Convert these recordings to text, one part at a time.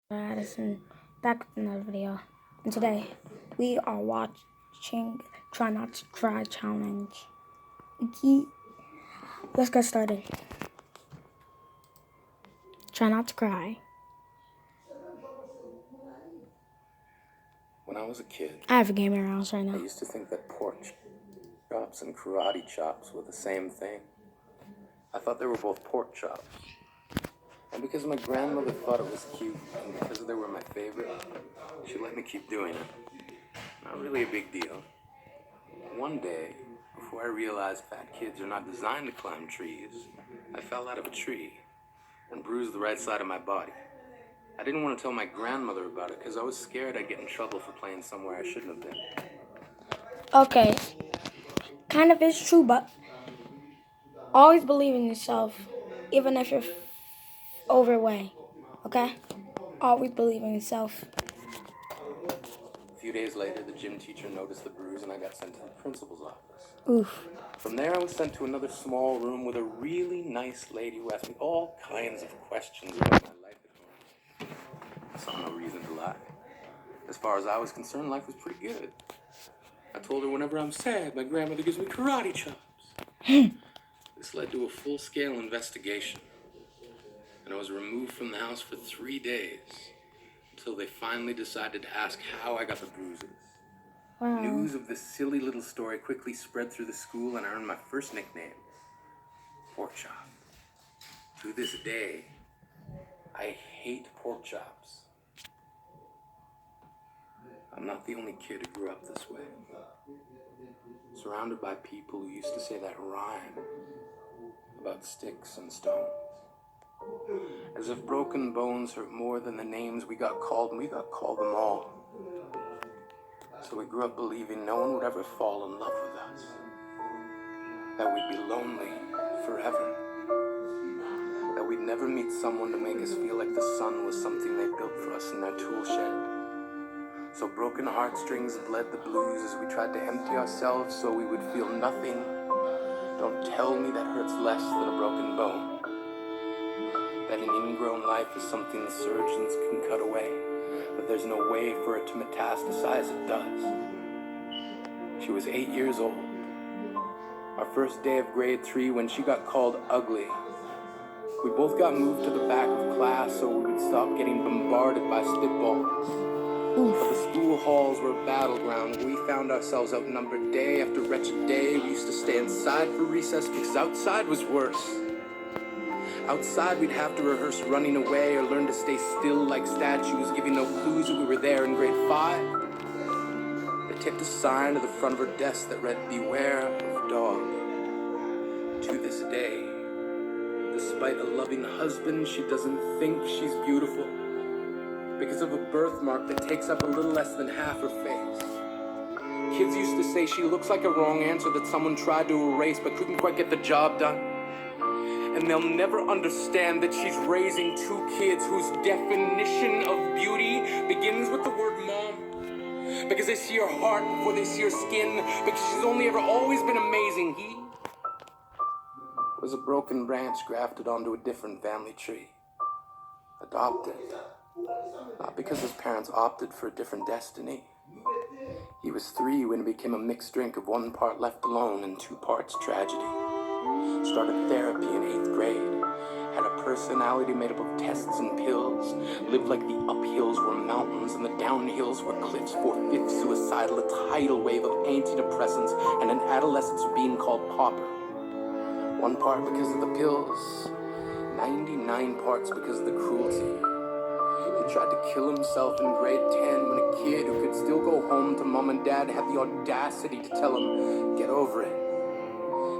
Addison, back with another video, and today we are watching Try Not to Cry Challenge. Let's get started. Try not to cry. When I was a kid, I have a game in my house right I now. used to think that pork chops and karate chops were the same thing. I thought they were both pork chops. And because my grandmother thought it was cute, and because they were my favorite, she let me keep doing it. Not really a big deal. One day, before I realized fat kids are not designed to climb trees, I fell out of a tree and bruised the right side of my body. I didn't want to tell my grandmother about it because I was scared I'd get in trouble for playing somewhere I shouldn't have been. Okay, kind of is true, but always believe in yourself, even if you're overweight. Okay? Always believe in yourself. A few days later, the gym teacher noticed the bruise and I got sent to the principal's office. Oof. From there, I was sent to another small room with a really nice lady who asked me all kinds of questions about my life at home. I saw no reason to lie. As far as I was concerned, life was pretty good. I told her whenever I'm sad, my grandmother gives me karate chops. This led to a full-scale investigation, and I was removed from the house for 3 days until they finally decided to ask how I got the bruises. Wow. News of this silly little story quickly spread through the school, and I earned my first nickname, Pork Chop. To this day, I hate pork chops. I'm not the only kid who grew up this way. Surrounded by people who used to say that rhyme about sticks and stones. As if broken bones hurt more than the names we got called, and we got called them all. So we grew up believing no one would ever fall in love with us. That we'd be lonely forever. That we'd never meet someone to make us feel like the sun was something they built for us in their tool shed. So broken heartstrings bled the blues as we tried to empty ourselves so we would feel nothing. Don't tell me that hurts less than a broken bone. That an ingrown life is something the surgeons can cut away, but there's no way for it to metastasize. It does. She was 8 years old. Our first day of grade 3 when she got called ugly. We both got moved to the back of class so we would stop getting bombarded by spitballs. But the school halls were a battleground. We found ourselves outnumbered day after wretched day. We used to stay inside for recess because outside was worse. Outside we'd have to rehearse running away or learn to stay still like statues, giving no clues that we were there in grade 5. They taped a sign to the front of her desk that read, "Beware of dog." To this day, despite a loving husband, she doesn't think she's beautiful because of a birthmark that takes up a little less than half her face. Kids used to say she looks like a wrong answer that someone tried to erase but couldn't quite get the job done. And they'll never understand that she's raising 2 kids whose definition of beauty begins with the word mom. Because they see her heart before they see her skin. Because she's only ever always been amazing. He was a broken branch grafted onto a different family tree. Adopted. Not because his parents opted for a different destiny. He was 3 when it became a mixed drink of 1 part left alone and 2 parts tragedy. Started therapy in 8th grade. Had a personality made up of tests and pills. Lived like the uphills were mountains and the downhills were cliffs. 4/5 suicidal, a tidal wave of antidepressants, and an adolescence being called pauper. 1 part because of the pills. 99 parts because of the cruelty. He tried to kill himself in grade 10 when a kid who could still go home to mom and dad had the audacity to tell him, "Get over it."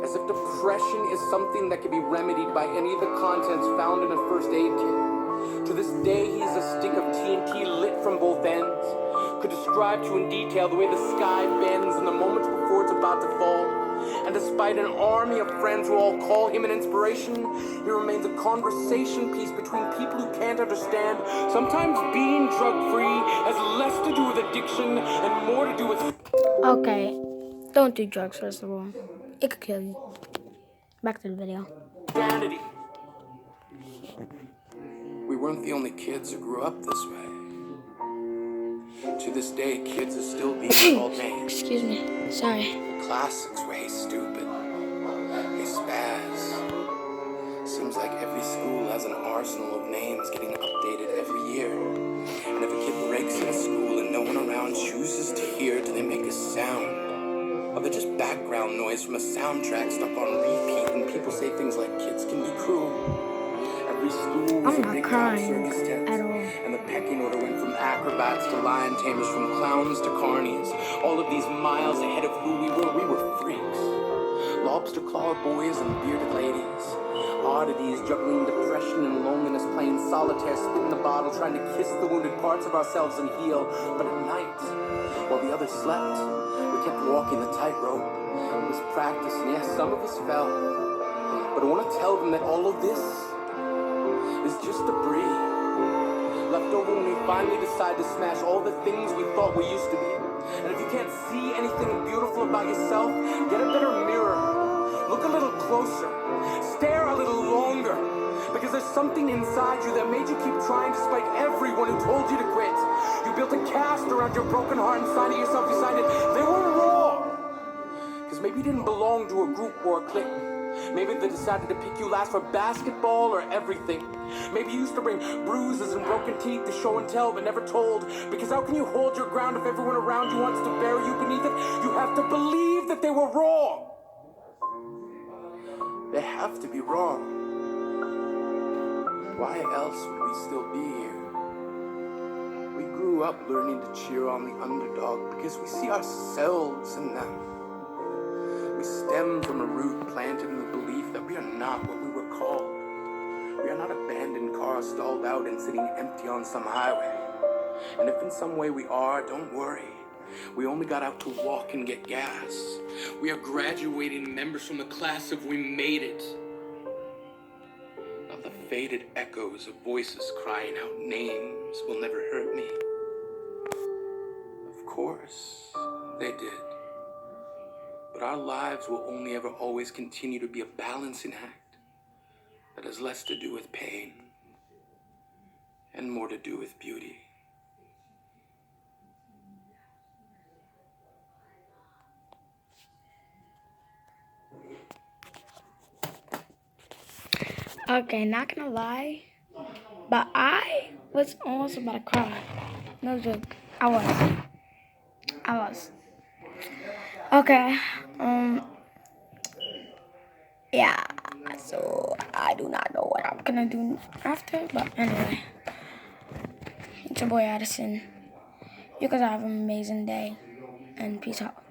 As if depression is something that can be remedied by any of the contents found in a first aid kit. To this day, he's a stick of TNT lit from both ends. Could describe to you in detail the way the sky bends in the moments before it's about to fall. And despite an army of friends who all call him an inspiration, he remains a conversation piece between people who can't understand. Sometimes being drug-free has less to do with addiction and more to do with... Okay, don't do drugs, first of all. It could kill you. Back to the video. Vanity. We weren't the only kids who grew up this way. To this day, kids are still being called names. Excuse me. Sorry. The classics were Hey Stupid, Hey Spaz. Seems like every school has an arsenal of names getting updated every year. And if a kid breaks in school and no one around chooses to hear, do they make a sound? Or they're just background noise from a soundtrack stuck on repeat, and people say things like kids can be cruel. Every school was I'm a not big crying circus tent, at all. and the pecking order went from acrobats to lion tamers, from clowns to carnies. All of these miles ahead of who we were freaks. Lobster-clawed boys and bearded ladies. Oddities juggling depression and loneliness, playing solitaire, spitting the bottle, trying to kiss the wounded parts of ourselves and heal. But at night, while the others slept, we kept walking the tightrope. It was practice, and yes, some of us fell. But I want to tell them that all of this is just debris left over when we finally decide to smash all the things we thought we used to be. And if you can't see anything beautiful about yourself, get a better mirror. Look a little closer. Stare a little longer. Because there's something inside you that made you keep trying despite everyone who told you to quit. You built a cast around your broken heart and signed it yourself. You signed it. They were wrong. Because maybe you didn't belong to a group or a clique. Maybe they decided to pick you last for basketball or everything. Maybe you used to bring bruises and broken teeth to show and tell but never told. Because how can you hold your ground if everyone around you wants to bury you beneath it? You have to believe that they were wrong. They have to be wrong. Why else would we still be here? We grew up learning to cheer on the underdog because we see ourselves in them. We stem from a root planted in the belief that we are not what we were called. We are not abandoned cars stalled out and sitting empty on some highway. And if in some way we are, don't worry. We only got out to walk and get gas. We are graduating members from the class of We Made It. Not the faded echoes of voices crying out names will never hurt me. Of course, they did. But our lives will only ever always continue to be a balancing act that has less to do with pain and more to do with beauty. Okay, not gonna lie, but I was almost about to cry. No joke. I was. Okay. Yeah. So I do not know what I'm gonna do after, but anyway. It's your boy Addison. You guys have an amazing day, and peace out.